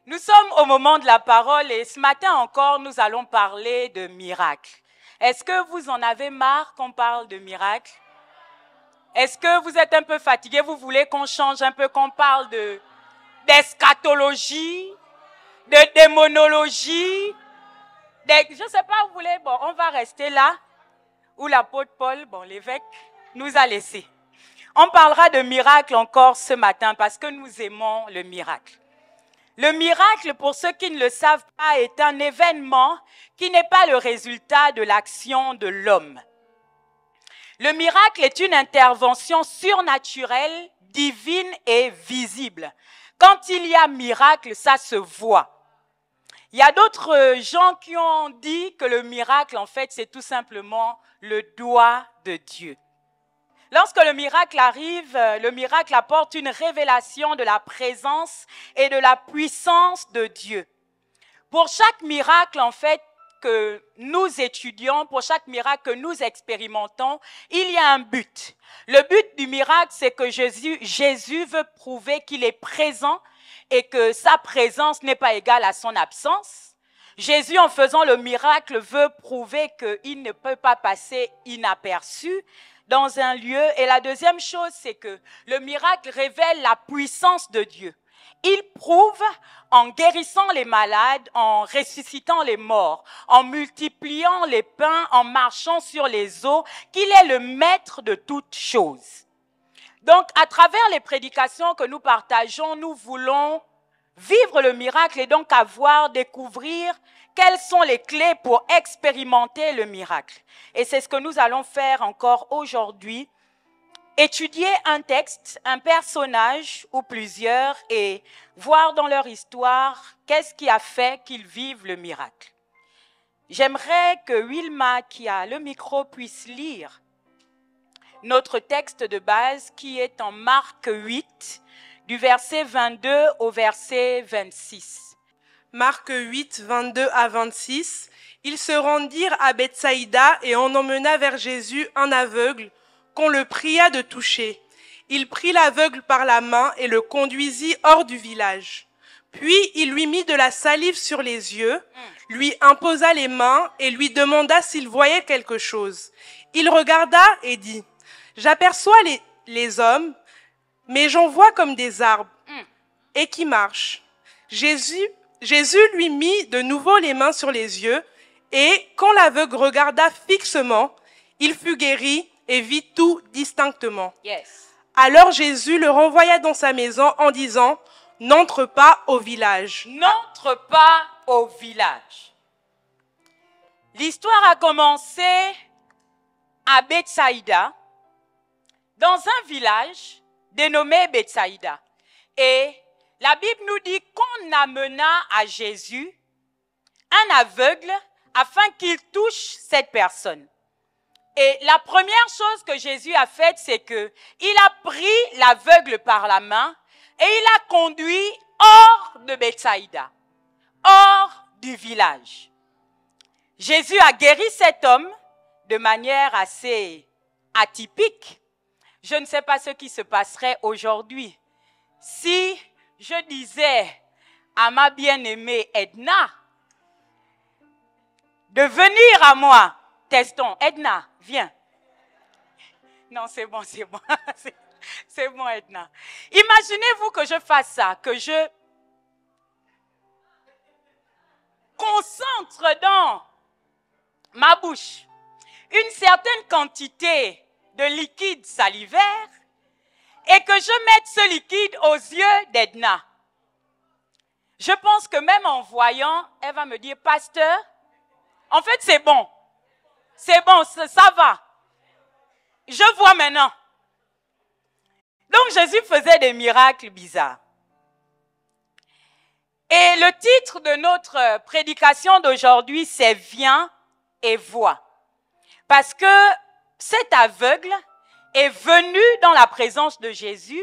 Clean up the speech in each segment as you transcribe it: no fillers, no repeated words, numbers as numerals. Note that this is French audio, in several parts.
Nous sommes au moment de la parole et ce matin encore, nous allons parler de miracles. Est-ce que vous en avez marre qu'on parle de miracles? Est-ce que vous êtes un peu fatigué? Vous voulez qu'on change un peu, qu'on parle d'eschatologie, de démonologie? Je ne sais pas, vous voulez, bon, on va rester là où l'apôtre Paul, bon, l'évêque, nous a laissés. On parlera de miracles encore ce matin parce que nous aimons le miracle. Le miracle, pour ceux qui ne le savent pas, est un événement qui n'est pas le résultat de l'action de l'homme. Le miracle est une intervention surnaturelle, divine et visible. Quand il y a miracle, ça se voit. Il y a d'autres gens qui ont dit que le miracle, en fait, c'est tout simplement le doigt de Dieu. Lorsque le miracle arrive, le miracle apporte une révélation de la présence et de la puissance de Dieu. Pour chaque miracle, en fait, que nous étudions, pour chaque miracle que nous expérimentons, il y a un but. Le but du miracle, c'est que Jésus veut prouver qu'il est présent et que sa présence n'est pas égale à son absence. Jésus, en faisant le miracle, veut prouver qu'il ne peut pas passer inaperçu dans un lieu. Et la deuxième chose, c'est que le miracle révèle la puissance de Dieu. Il prouve, en guérissant les malades, en ressuscitant les morts, en multipliant les pains, en marchant sur les eaux, qu'il est le maître de toutes choses. Donc, à travers les prédications que nous partageons, nous voulons vivre le miracle et donc découvrir quelles sont les clés pour expérimenter le miracle. Et c'est ce que nous allons faire encore aujourd'hui. Étudier un texte, un personnage ou plusieurs et voir dans leur histoire qu'est-ce qui a fait qu'ils vivent le miracle. J'aimerais que Wilma, qui a le micro, puisse lire notre texte de base qui est en Marc 8, du verset 22 au verset 26. Marc 8, 22 à 26. Ils se rendirent à Bethsaïda et on emmena vers Jésus un aveugle qu'on le pria de toucher. Il prit l'aveugle par la main et le conduisit hors du village. Puis il lui mit de la salive sur les yeux, lui imposa les mains et lui demanda s'il voyait quelque chose. Il regarda et dit, « J'aperçois les hommes, mais j'en vois comme des arbres, et qui marchent. » Jésus lui mit de nouveau les mains sur les yeux, et quand l'aveugle regarda fixement, il fut guéri et vit tout distinctement. Yes. Alors Jésus le renvoya dans sa maison en disant, « N'entre pas au village. » N'entre pas au village. L'histoire a commencé à Bethsaïda, dans un village dénommé Bethsaïda. Et la Bible nous dit qu'on amena à Jésus un aveugle afin qu'il touche cette personne. Et la première chose que Jésus a faite, c'est que il a pris l'aveugle par la main et il l'a conduit hors de Bethsaïda, hors du village. Jésus a guéri cet homme de manière assez atypique. Je ne sais pas ce qui se passerait aujourd'hui si je disais à ma bien-aimée Edna de venir à moi. Testons. Edna, viens. Non, c'est bon, c'est bon. C'est bon, Edna. Imaginez-vous que je fasse ça, que je concentre dans ma bouche une certaine quantité de liquide salivaire et que je mette ce liquide aux yeux d'Edna. Je pense que même en voyant, elle va me dire, « Pasteur, en fait, c'est bon. C'est bon, ça va. Je vois maintenant. » Donc, Jésus faisait des miracles bizarres. Et le titre de notre prédication d'aujourd'hui, c'est « Viens et vois ». Parce que cet aveugle est venu dans la présence de Jésus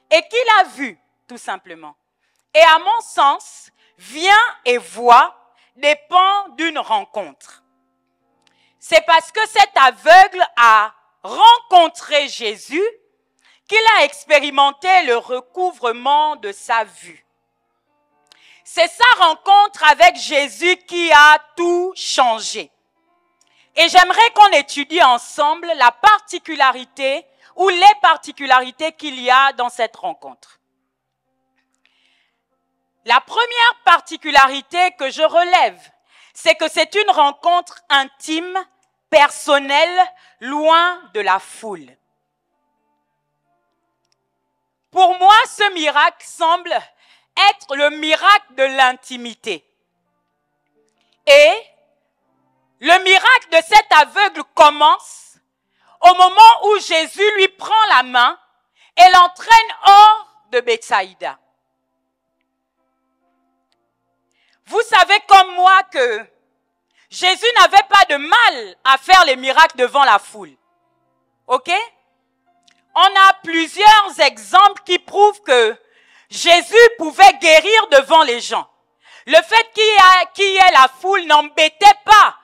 et qu'il a vu, tout simplement. Et à mon sens, « Viens et vois » dépend d'une rencontre. C'est parce que cet aveugle a rencontré Jésus qu'il a expérimenté le recouvrement de sa vue. C'est sa rencontre avec Jésus qui a tout changé. Et j'aimerais qu'on étudie ensemble la particularité ou les particularités qu'il y a dans cette rencontre. La première particularité que je relève, c'est que c'est une rencontre intime, personnelle, loin de la foule. Pour moi, ce miracle semble être le miracle de l'intimité. Et le miracle de cet aveugle commence au moment où Jésus lui prend la main et l'entraîne hors de Bethsaïda. Vous savez comme moi que Jésus n'avait pas de mal à faire les miracles devant la foule. Ok? On a plusieurs exemples qui prouvent que Jésus pouvait guérir devant les gens. Le fait qu'il y ait la foule n'embêtait pas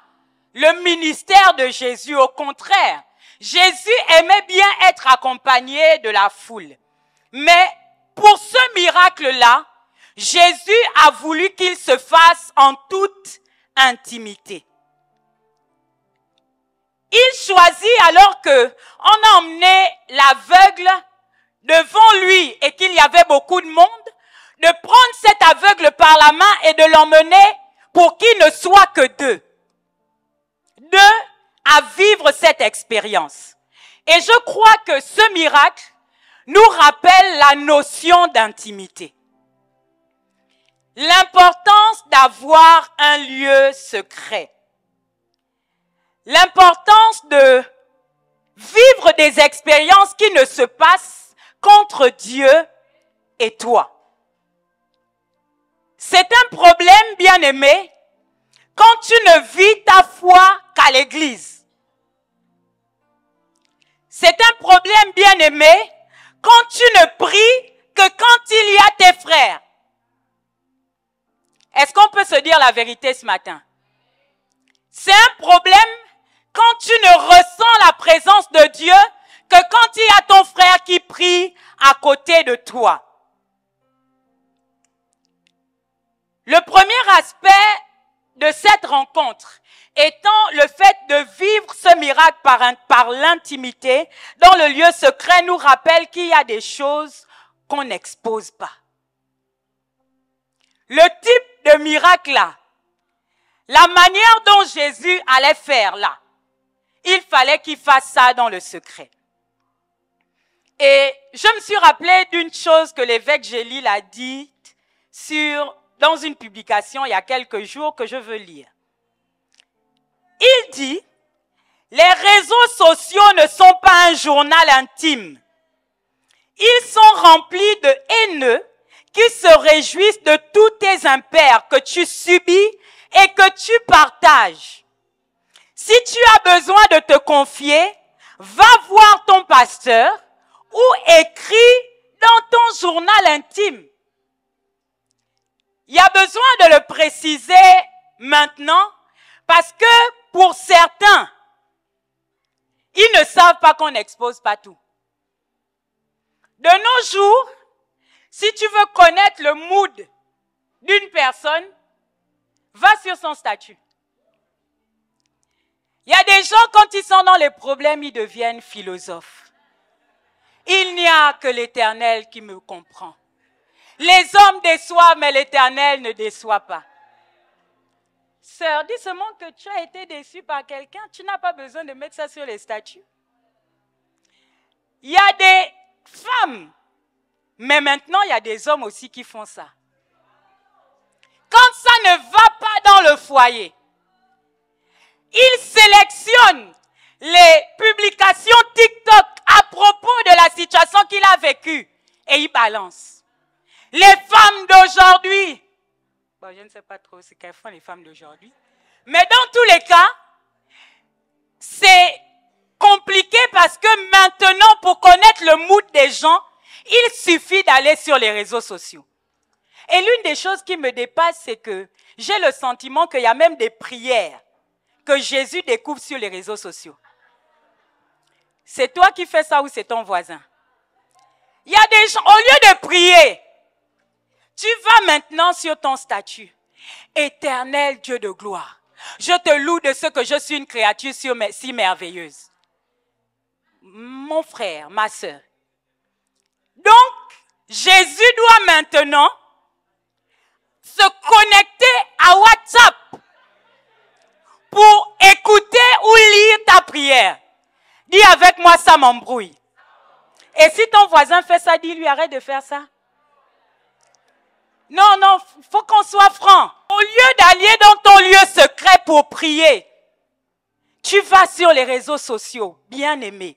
le ministère de Jésus. Au contraire, Jésus aimait bien être accompagné de la foule. Mais pour ce miracle-là, Jésus a voulu qu'il se fasse en toute intimité. Il choisit alors que on a emmené l'aveugle devant lui et qu'il y avait beaucoup de monde, de prendre cet aveugle par la main et de l'emmener pour qu'il ne soit que deux. Deux à vivre cette expérience. Et je crois que ce miracle nous rappelle la notion d'intimité. L'importance d'avoir un lieu secret. L'importance de vivre des expériences qui ne se passent qu'entre Dieu et toi. C'est un problème, bien-aimé, quand tu ne vis ta foi qu'à l'église. C'est un problème, bien-aimé, quand tu ne pries que quand il y a tes frères. Est-ce qu'on peut se dire la vérité ce matin? C'est un problème quand tu ne ressens la présence de Dieu que quand il y a ton frère qui prie à côté de toi. Le premier aspect de cette rencontre étant le fait de vivre ce miracle par l'intimité dans le lieu secret nous rappelle qu'il y a des choses qu'on n'expose pas. Le type de miracle là, la manière dont Jésus allait faire là, il fallait qu'il fasse ça dans le secret. Et je me suis rappelé d'une chose que l'évêque Gélil a dit dans une publication il y a quelques jours que je veux lire. Il dit, les réseaux sociaux ne sont pas un journal intime. Ils sont remplis de haineux qui se réjouissent de tous tes impairs que tu subis et que tu partages. Si tu as besoin de te confier, va voir ton pasteur ou écris dans ton journal intime. Il y a besoin de le préciser maintenant parce que pour certains, ils ne savent pas qu'on n'expose pas tout. De nos jours, si tu veux connaître le mood d'une personne, va sur son statut. Il y a des gens, quand ils sont dans les problèmes, ils deviennent philosophes. Il n'y a que l'Éternel qui me comprend. Les hommes déçoivent, mais l'Éternel ne déçoit pas. Sœur, dis seulement que tu as été déçu par quelqu'un, tu n'as pas besoin de mettre ça sur les statuts. Il y a des femmes, mais maintenant il y a des hommes aussi qui font ça. Quand ça ne va pas dans le foyer, ils sélectionnent les publications TikTok à propos de la situation qu'il a vécue et ils balancent. Les femmes d'aujourd'hui, bon, je ne sais pas trop ce qu'elles font les femmes d'aujourd'hui, mais dans tous les cas, c'est compliqué parce que maintenant, pour connaître le mood des gens, il suffit d'aller sur les réseaux sociaux. Et l'une des choses qui me dépasse, c'est que j'ai le sentiment qu'il y a même des prières que Jésus découvre sur les réseaux sociaux. C'est toi qui fais ça ou c'est ton voisin? Il y a des gens, au lieu de prier, Tu vas maintenant sur ton statut. Éternel Dieu de gloire, je te loue de ce que je suis une créature si merveilleuse. Mon frère, ma sœur. Donc, Jésus doit maintenant se connecter à WhatsApp pour écouter ou lire ta prière. Dis avec moi, ça m'embrouille. Et si ton voisin fait ça, dis-lui, arrête de faire ça. Non, non, il faut qu'on soit franc. Au lieu d'aller dans ton lieu secret pour prier, tu vas sur les réseaux sociaux, bien aimé.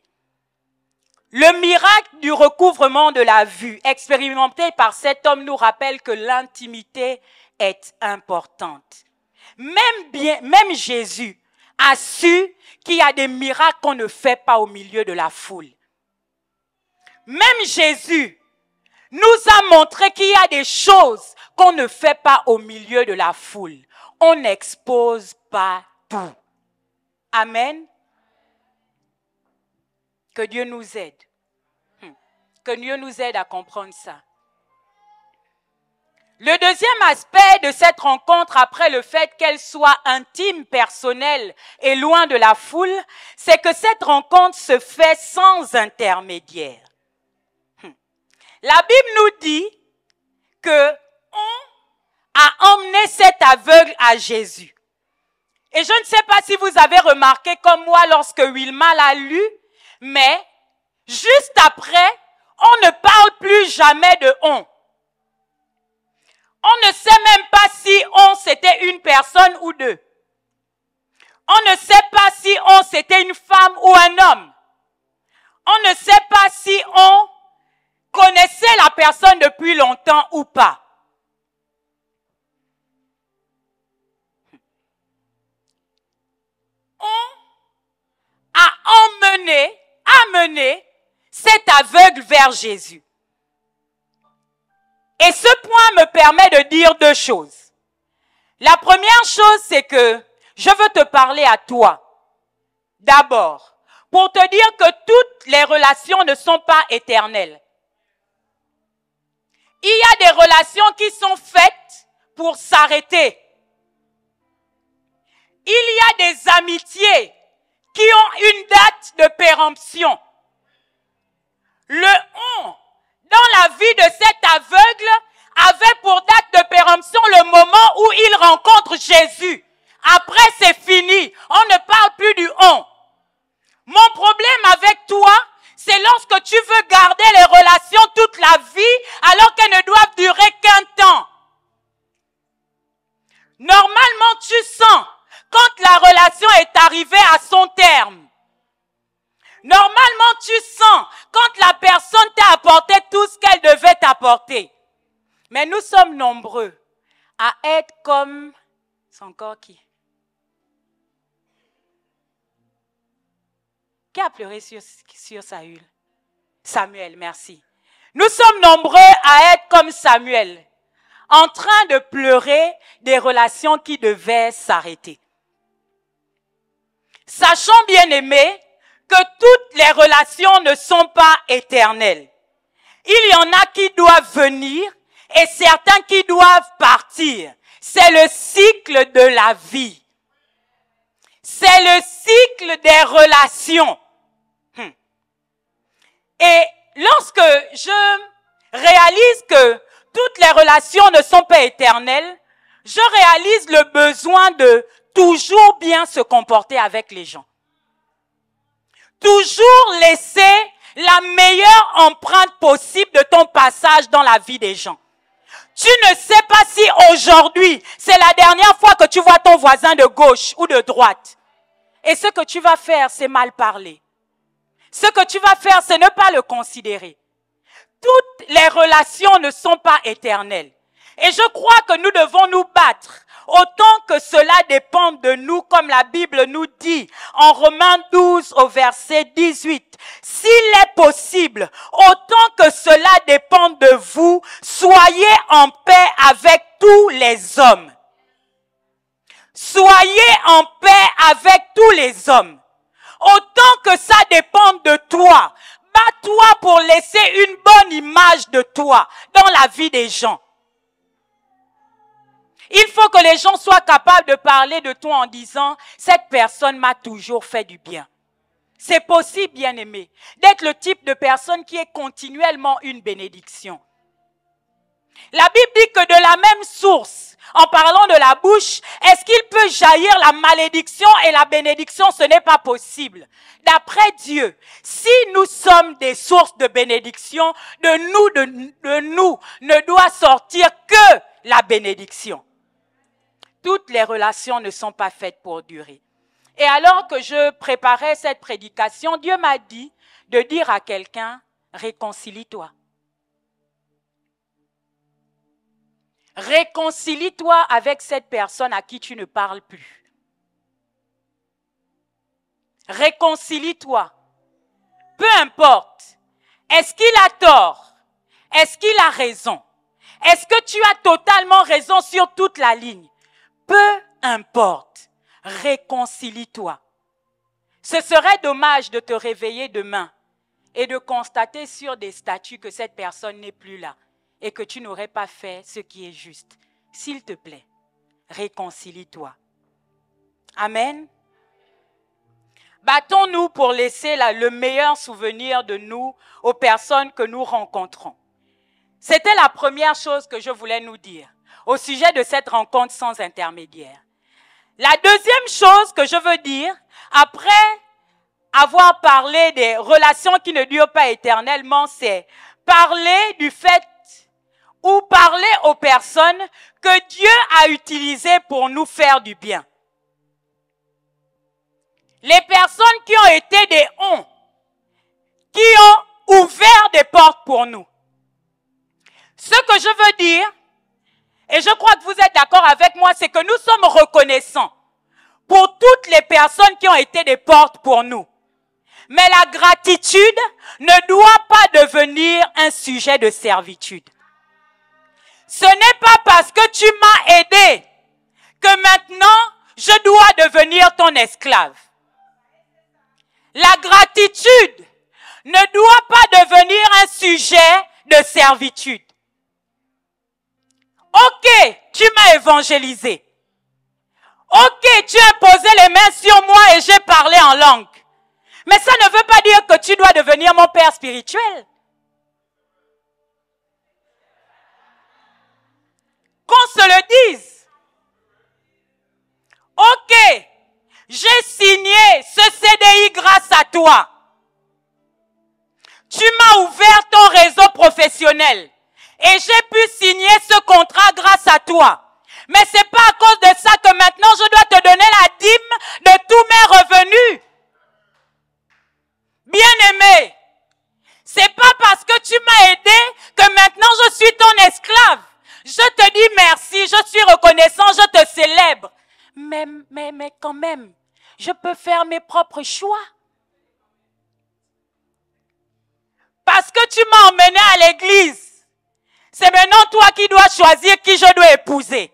Le miracle du recouvrement de la vue expérimenté par cet homme nous rappelle que l'intimité est importante. Même Jésus a su qu'il y a des miracles qu'on ne fait pas au milieu de la foule. Même Jésus nous a montré qu'il y a des choses qu'on ne fait pas au milieu de la foule. On n'expose pas tout. Amen. Que Dieu nous aide. Que Dieu nous aide à comprendre ça. Le deuxième aspect de cette rencontre, après le fait qu'elle soit intime, personnelle et loin de la foule, c'est que cette rencontre se fait sans intermédiaire. La Bible nous dit que on a emmené cet aveugle à Jésus. Et je ne sais pas si vous avez remarqué comme moi lorsque Wilma l'a lu, mais juste après, on ne parle plus jamais de on. On ne sait même pas si on c'était une personne ou deux. On ne sait pas si on c'était une femme ou un homme. On ne sait pas si on connaissait la personne depuis longtemps ou pas. On a amené cet aveugle vers Jésus. Et ce point me permet de dire deux choses. La première chose, c'est que je veux te parler à toi. D'abord, pour te dire que toutes les relations ne sont pas éternelles. Il y a des relations qui sont faites pour s'arrêter. Il y a des amitiés qui ont une date de péremption. Le on, dans la vie de cet aveugle, avait pour date de péremption le moment où il rencontre Jésus. Après, c'est fini. On ne parle plus du on. Mon problème avec toi, c'est lorsque tu veux garder les relations toute la vie, alors qu'elles ne doivent durer qu'un temps. Normalement, tu sens quand la relation est arrivée à son terme. Normalement, tu sens quand la personne t'a apporté tout ce qu'elle devait t'apporter. Mais nous sommes nombreux à être comme... C'est encore qui? Qui a pleuré sur Saül? Samuel, merci. Nous sommes nombreux à être comme Samuel, en train de pleurer des relations qui devaient s'arrêter. Sachons, bien aimés, que toutes les relations ne sont pas éternelles. Il y en a qui doivent venir et certains qui doivent partir. C'est le cycle de la vie. C'est le cycle des relations. Et lorsque je réalise que toutes les relations ne sont pas éternelles, je réalise le besoin de toujours bien se comporter avec les gens. Toujours laisser la meilleure empreinte possible de ton passage dans la vie des gens. Tu ne sais pas si aujourd'hui, c'est la dernière fois que tu vois ton voisin de gauche ou de droite. Et ce que tu vas faire, c'est mal parler. Ce que tu vas faire, c'est ne pas le considérer. Toutes les relations ne sont pas éternelles. Et je crois que nous devons nous battre autant que cela dépend de nous, comme la Bible nous dit en Romains 12 au verset 18. S'il est possible, autant que cela dépend de vous, soyez en paix avec tous les hommes. Soyez en paix avec tous les hommes. Autant que ça dépend de toi, bats-toi pour laisser une bonne image de toi dans la vie des gens. Il faut que les gens soient capables de parler de toi en disant « Cette personne m'a toujours fait du bien ». C'est possible, bien-aimé, d'être le type de personne qui est continuellement une bénédiction. La Bible dit que de la même source, en parlant de la bouche, est-ce qu'il peut jaillir la malédiction et la bénédiction? Ce n'est pas possible. D'après Dieu, si nous sommes des sources de bénédiction, de nous ne doit sortir que la bénédiction. Toutes les relations ne sont pas faites pour durer. Et alors que je préparais cette prédication, Dieu m'a dit de dire à quelqu'un, réconcilie-toi. Réconcilie-toi avec cette personne à qui tu ne parles plus. Réconcilie-toi. Peu importe. Est-ce qu'il a tort? Est-ce qu'il a raison? Est-ce que tu as totalement raison sur toute la ligne? Peu importe. Réconcilie-toi. Ce serait dommage de te réveiller demain et de constater sur des statuts que cette personne n'est plus là et que tu n'aurais pas fait ce qui est juste. S'il te plaît, réconcilie-toi. Amen. Battons-nous pour laisser le meilleur souvenir de nous aux personnes que nous rencontrons. C'était la première chose que je voulais nous dire au sujet de cette rencontre sans intermédiaire. La deuxième chose que je veux dire, après avoir parlé des relations qui ne durent pas éternellement, c'est parler du fait ou parler aux personnes que Dieu a utilisées pour nous faire du bien. Les personnes qui ont été des onds, qui ont ouvert des portes pour nous. Ce que je veux dire, et je crois que vous êtes d'accord avec moi, c'est que nous sommes reconnaissants pour toutes les personnes qui ont été des portes pour nous. Mais la gratitude ne doit pas devenir un sujet de servitude. Ce n'est pas parce que tu m'as aidé que maintenant je dois devenir ton esclave. La gratitude ne doit pas devenir un sujet de servitude. Ok, tu m'as évangélisé. Ok, tu as posé les mains sur moi et j'ai parlé en langue. Mais ça ne veut pas dire que tu dois devenir mon père spirituel. Qu'on se le dise. Ok, j'ai signé ce CDI grâce à toi. Tu m'as ouvert ton réseau professionnel. Et j'ai pu signer ce contrat grâce à toi. Mais c'est pas à cause de ça que maintenant je dois te donner la dîme de tous mes revenus. Bien-aimé, c'est pas parce que tu m'as aidé que maintenant je suis ton esclave. Je te dis merci, je suis reconnaissant, je te célèbre. Mais quand même, je peux faire mes propres choix. Parce que tu m'as emmené à l'église. C'est maintenant toi qui dois choisir qui je dois épouser.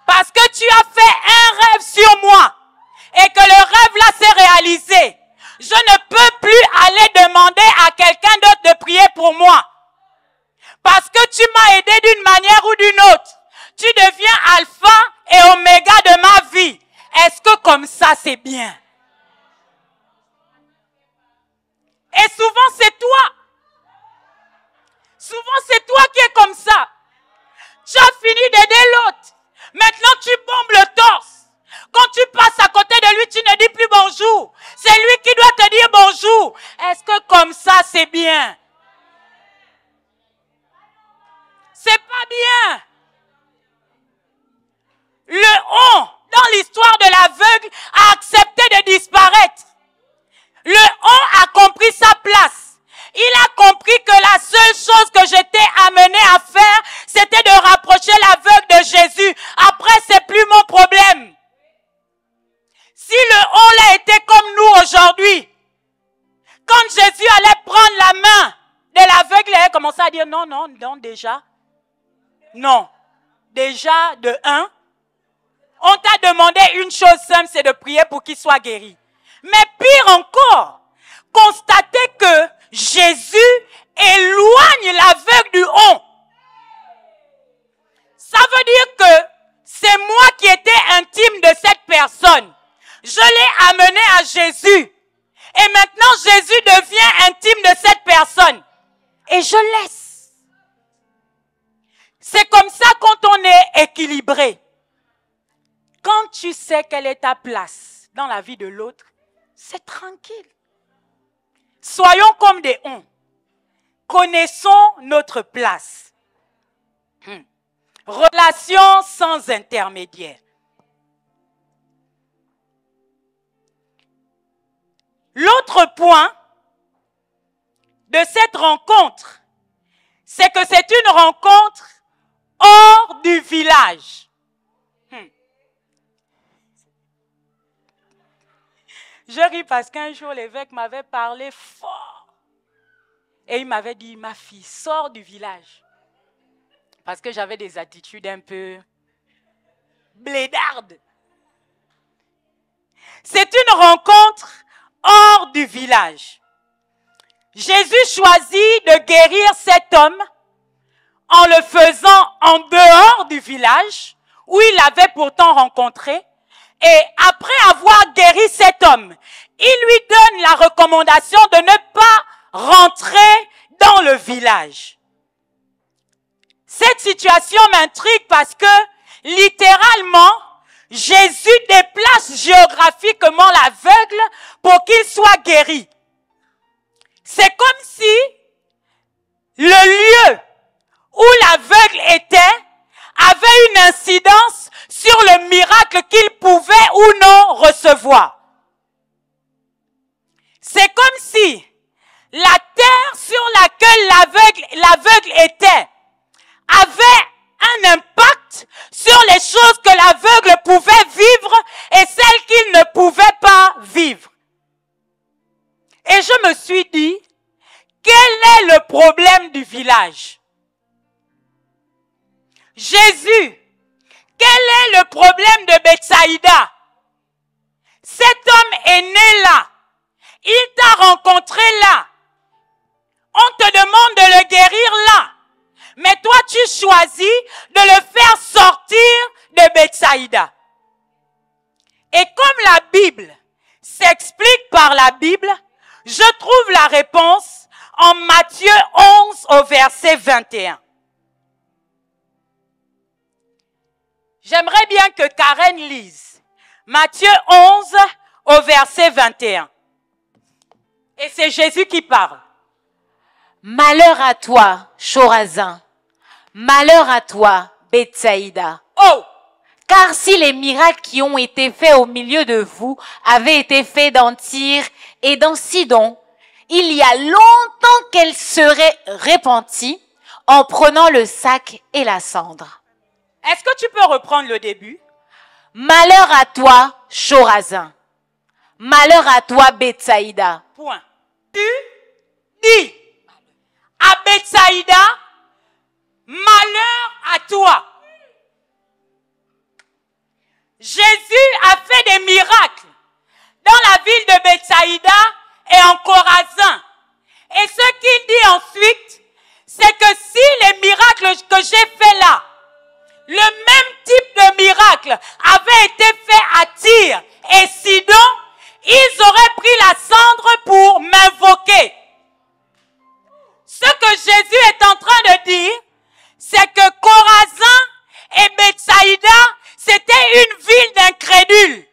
Parce que tu as fait un rêve sur moi et que le rêve là s'est réalisé. Je ne peux plus aller demander à quelqu'un d'autre de prier pour moi. Parce que tu m'as aidé d'une manière ou d'une autre. Tu deviens alpha et oméga de ma vie. Est-ce que comme ça c'est bien? Et souvent c'est toi. Souvent c'est toi qui es comme ça. Tu as fini d'aider l'autre. Maintenant tu bombes le torse. Quand tu passes à côté de lui, tu ne dis plus bonjour. C'est lui qui doit te dire bonjour. Est-ce que comme ça c'est bien? C'est pas bien. Le on, dans l'histoire de l'aveugle, a accepté de disparaître. Le on a compris sa place. Il a compris que la seule chose que j'étais amené à faire, c'était de rapprocher l'aveugle de Jésus. Après, c'est plus mon problème. Si le on l'a été comme nous aujourd'hui, quand Jésus allait prendre la main de l'aveugle, il a commencé à dire non, déjà. Non. Déjà, de un, on t'a demandé une chose simple, c'est de prier pour qu'il soit guéri. Mais pire encore, constatez que Jésus éloigne l'aveugle du on. personne. Je l'ai amené à Jésus. Et maintenant, Jésus devient intime de cette personne. Et je laisse. C'est comme ça quand on est équilibré. Quand tu sais quelle est ta place dans la vie de l'autre, c'est tranquille. Soyons comme des ons. Connaissons notre place. Relation sans intermédiaire. L'autre point de cette rencontre, c'est que c'est une rencontre hors du village. Je ris parce qu'un jour l'évêque m'avait parlé fort. Et il m'avait dit, ma fille, sors du village. Parce que j'avais des attitudes un peu blédardes. C'est une rencontre hors du village. Jésus choisit de guérir cet homme en le faisant en dehors du village où il l'avait pourtant rencontré. Et après avoir guéri cet homme, il lui donne la recommandation de ne pas rentrer dans le village. Cette situation m'intrigue parce que, littéralement, Jésus déplace géographiquement l'aveugle pour qu'il soit guéri. C'est comme si le lieu où l'aveugle était avait une incidence sur le miracle qu'il pouvait ou non recevoir. C'est comme si la terre sur laquelle l'aveugle était avait un impact sur les choses que l'aveugle pouvait vivre et celles qu'il ne pouvait pas vivre. Et je me suis dit, quel est le problème du village? Jésus, quel est le problème de Bethsaïda? Cet homme est né là. Il t'a rencontré là. On te demande de le guérir là. Mais toi, tu choisis de le faire sortir de Bethsaïda. Et comme la Bible s'explique par la Bible, je trouve la réponse en Matthieu 11 au verset 21. J'aimerais bien que Karen lise Matthieu 11 au verset 21. Et c'est Jésus qui parle. Malheur à toi, Chorazin. Malheur à toi, Bethsaïda. Oh! Car si les miracles qui ont été faits au milieu de vous avaient été faits dans Tyr et dans Sidon, il y a longtemps qu'elle serait repentie en prenant le sac et la cendre. Est-ce que tu peux reprendre le début? Malheur à toi, Chorazin. Malheur à toi, Bethsaïda. Point. Tu dis à Bethsaïda, malheur à toi. Jésus a fait des miracles dans la ville de Bethsaïda et en Chorazin. Et ce qu'il dit ensuite, c'est que si les miracles que j'ai faits là, le même type de miracle avait été fait à Tyr et Sidon, ils auraient pris la cendre pour m'invoquer. Ce que Jésus est en train de dire, c'est que Chorazin et Bethsaïda, c'était une ville d'incrédules.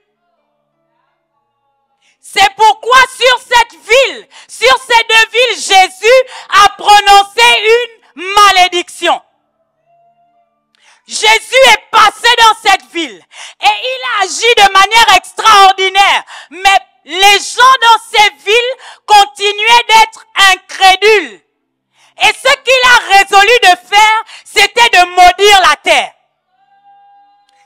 C'est pourquoi sur cette ville, sur ces deux villes, Jésus a prononcé une malédiction. Jésus est passé dans cette ville et il a agi de manière extraordinaire. Mais les gens dans ces villes continuaient d'être incrédules. Et ce qu'il a résolu de faire, c'était de maudire la terre.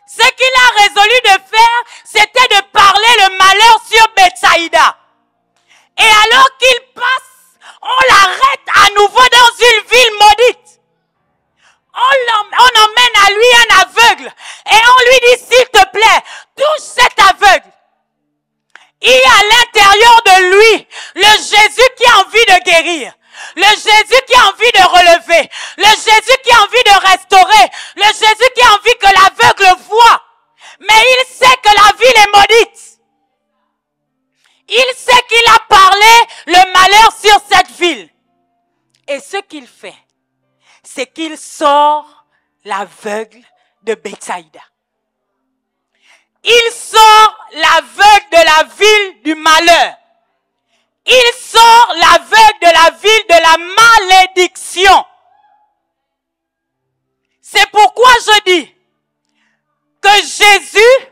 Ce qu'il a résolu de faire, c'était de parler le malheur sur Bethsaïda. Et alors qu'il passe, on l'arrête à nouveau dans une ville maudite. On emmène à lui un aveugle et on lui dit, s'il te plaît, touche cet aveugle. Il y a à l'intérieur de lui le Jésus qui a envie de guérir, le Jésus qui a envie de relever, le Jésus qui a envie de restaurer, le Jésus qui a envie que l'aveugle voie. Mais il sait que la ville est c'est qu'il sort l'aveugle de Bethsaïda. Il sort l'aveugle de la ville du malheur. Il sort l'aveugle de la ville de la malédiction. C'est pourquoi je dis que Jésus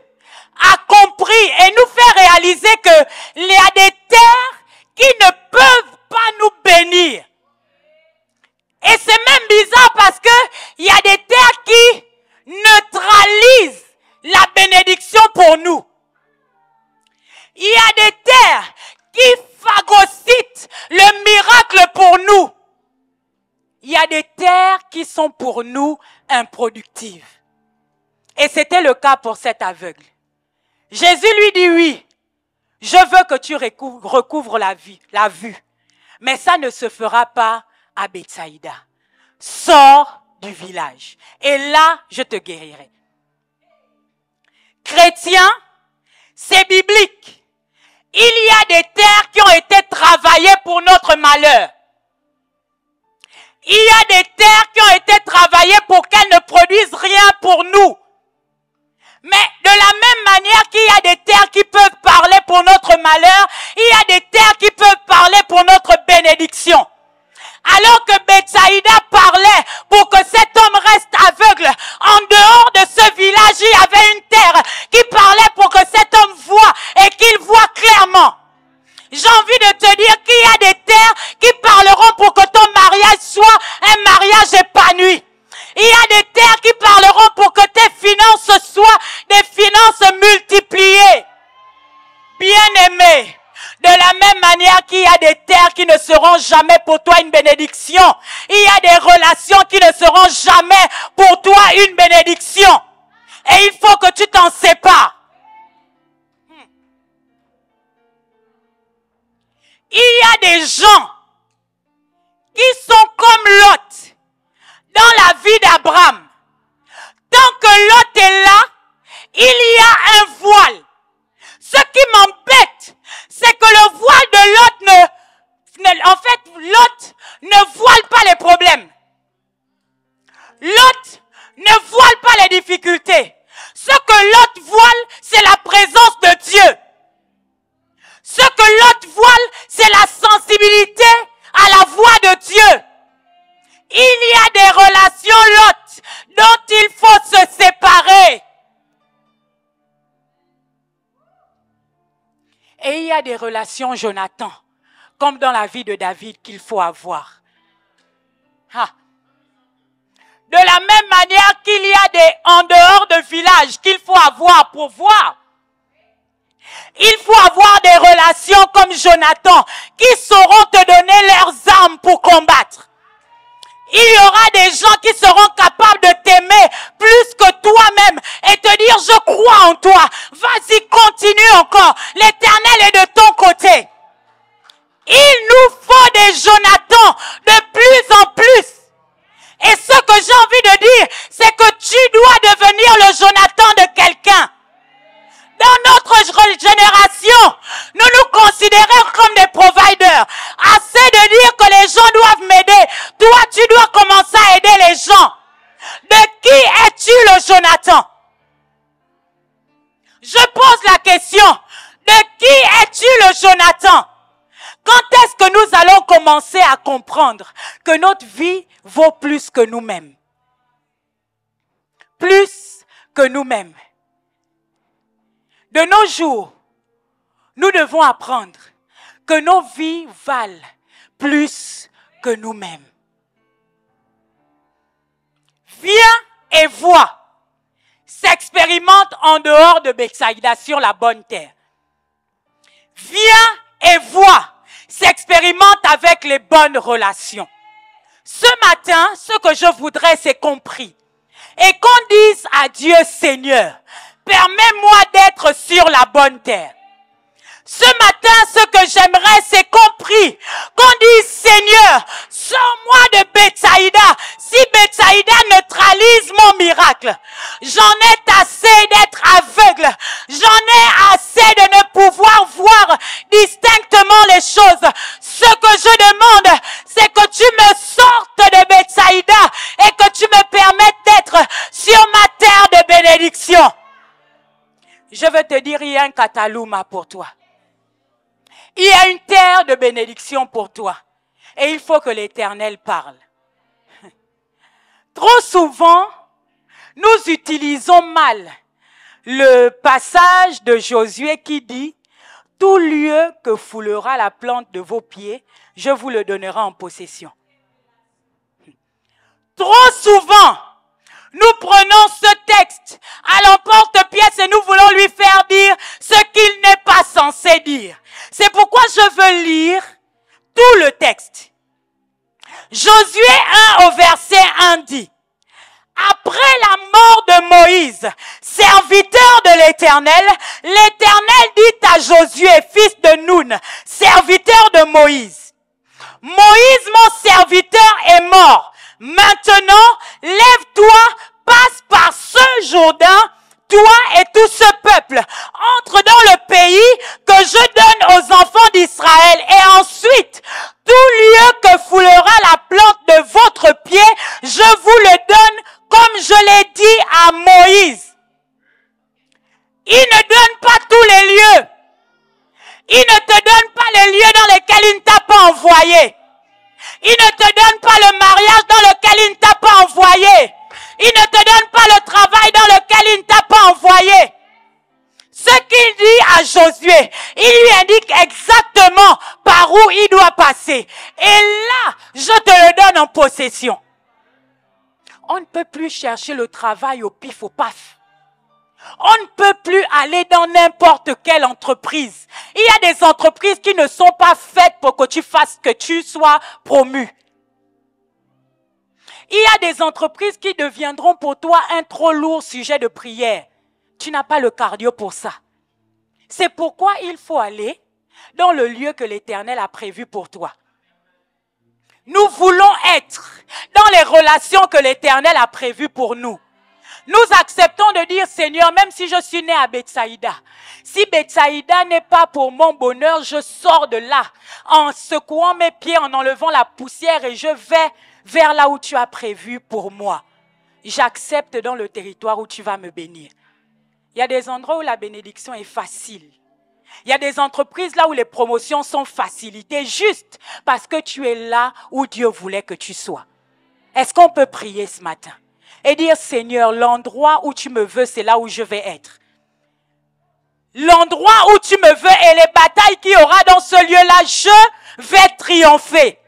a compris et nous fait réaliser qu'il y a des terres qui ne peuvent pas nous bénir. Et c'est même bizarre parce que il y a des terres qui neutralisent la bénédiction pour nous. Il y a des terres qui phagocytent le miracle pour nous. Il y a des terres qui sont pour nous improductives. Et c'était le cas pour cet aveugle. Jésus lui dit oui, je veux que tu recouvres la vue. Mais ça ne se fera pas à Bethsaïda. Sors du village et là, je te guérirai. Chrétiens, c'est biblique. Il y a des terres qui ont été travaillées pour notre malheur. Il y a des terres qui ont été travaillées pour qu'elles ne produisent rien pour nous. Mais de la même manière qu'il y a des terres qui peuvent parler pour notre malheur, il y a des terres qui peuvent parler pour notre bénédiction. Alors que Bethsaïda parlait pour que cet homme reste aveugle, en dehors de ce village, il y avait une terre qui parlait pour que cet homme voie et qu'il voie clairement. J'ai envie de te dire qu'il y a des terres qui parleront pour que ton mariage soit un mariage épanoui. Il y a des terres qui parleront pour que tes finances soient des finances multipliées. Bien-aimé, de la même manière qu'il y a des terres qui ne seront jamais pour toi une bénédiction, il y a des relations qui ne seront jamais pour toi une bénédiction. Et il faut que tu t'en sépares. Il y a des gens qui sont comme Lot dans la vie d'Abraham. Tant que Lot est là, il y a un voile. Ce qui m'embête, c'est que le voile de Lot Lot ne voile pas les problèmes. Lot ne voile pas les difficultés. Ce que Lot voile, c'est la présence de Dieu. Ce que Lot voile, c'est la sensibilité à la voix de Dieu. Il y a des relations Lot dont il faut se séparer. Et il y a des relations Jonathan, comme dans la vie de David, qu'il faut avoir. De la même manière qu'il y a des en dehors de village qu'il faut avoir pour voir. Il faut avoir des relations comme Jonathan qui sauront te donner leurs armes pour combattre. Il y aura des gens qui seront capables de t'aimer plus que toi-même et te dire je crois en toi. Vas-y, continue encore. L'Éternel est de ton côté. Il nous faut des Jonathan de plus en plus. Et ce que j'ai envie de dire, c'est que tu dois devenir le Jonathan de quelqu'un. Dans notre génération, nous nous considérons comme des providers. Assez de dire que les gens doivent m'aider. Toi, tu dois commencer à aider les gens. De qui es-tu le Jonathan? Je pose la question. De qui es-tu le Jonathan? Quand est-ce que nous allons commencer à comprendre que notre vie vaut plus que nous-mêmes? Plus que nous-mêmes. De nos jours, nous devons apprendre que nos vies valent plus que nous-mêmes. Viens et vois. S'expérimente en dehors de Bethsaïda sur la bonne terre. Viens et vois. S'expérimente avec les bonnes relations. Ce matin, ce que je voudrais, c'est compris. Et qu'on dise à Dieu, Seigneur, permets-moi d'être sur la bonne terre. Ce matin, ce que j'aimerais, c'est compris. Qu'on dise, Seigneur, sors-moi de Bethsaïda. Si Bethsaïda neutralise mon miracle, j'en ai assez d'être aveugle. J'en ai assez de ne pouvoir voir distinctement les choses. Ce que je demande, c'est que tu me sortes de Bethsaïda. Betsaïda et que tu me permettes d'être sur ma terre de bénédiction. Je veux te dire, il y a un Katalouma pour toi. Il y a une terre de bénédiction pour toi. Et il faut que l'Éternel parle. Trop souvent, nous utilisons mal le passage de Josué qui dit « Tout lieu que foulera la plante de vos pieds, je vous le donnerai en possession. » Trop souvent, nous prenons ce texte à l'emporte-pièce et nous voulons lui faire dire ce qu'il n'est pas censé dire. C'est pourquoi je veux lire tout le texte. Josué 1 au verset 1 dit, « Après la mort de Moïse, serviteur de l'Éternel, l'Éternel dit à Josué, fils de Nun, serviteur de Moïse, « Moïse, mon serviteur, est mort. Maintenant, lève-toi, passe par ce Jourdain, toi et tout ce peuple, entre dans le pays que je donne aux enfants d'Israël. Et ensuite, tout lieu que foulera la plante de votre pied, je vous le donne comme je l'ai dit à Moïse. » Il ne donne pas tous les lieux. Il ne te donne pas les lieux dans lesquels il ne t'a pas envoyé. Il ne te donne pas le mariage dans lequel il ne t'a pas envoyé. Il ne te donne pas le travail dans lequel il ne t'a pas envoyé. Ce qu'il dit à Josué, il lui indique exactement par où il doit passer. Et là, je te le donne en possession. On ne peut plus chercher le travail au pif, au paf. On ne peut plus aller dans n'importe quelle entreprise. Il y a des entreprises qui ne sont pas faites pour que tu fasses, que tu sois promu. Il y a des entreprises qui deviendront pour toi un trop lourd sujet de prière. Tu n'as pas le cardio pour ça. C'est pourquoi il faut aller dans le lieu que l'Éternel a prévu pour toi. Nous voulons être dans les relations que l'Éternel a prévues pour nous. Nous acceptons de dire, Seigneur, même si je suis né à Betsaïda, si Betsaïda n'est pas pour mon bonheur, je sors de là en secouant mes pieds, en enlevant la poussière et je vais vers là où tu as prévu pour moi. J'accepte dans le territoire où tu vas me bénir. Il y a des endroits où la bénédiction est facile. Il y a des entreprises là où les promotions sont facilitées juste parce que tu es là où Dieu voulait que tu sois. Est-ce qu'on peut prier ce matin et dire, Seigneur, l'endroit où tu me veux, c'est là où je vais être. L'endroit où tu me veux et les batailles qu'il y aura dans ce lieu-là, je vais triompher.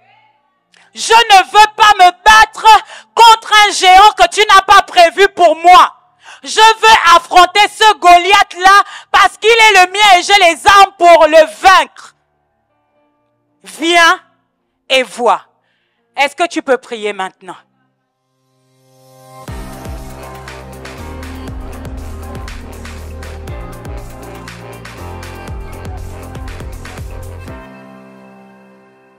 Je ne veux pas me battre contre un géant que tu n'as pas prévu pour moi. Je veux affronter ce Goliath-là parce qu'il est le mien et j'ai les armes pour le vaincre. Viens et vois. Est-ce que tu peux prier maintenant?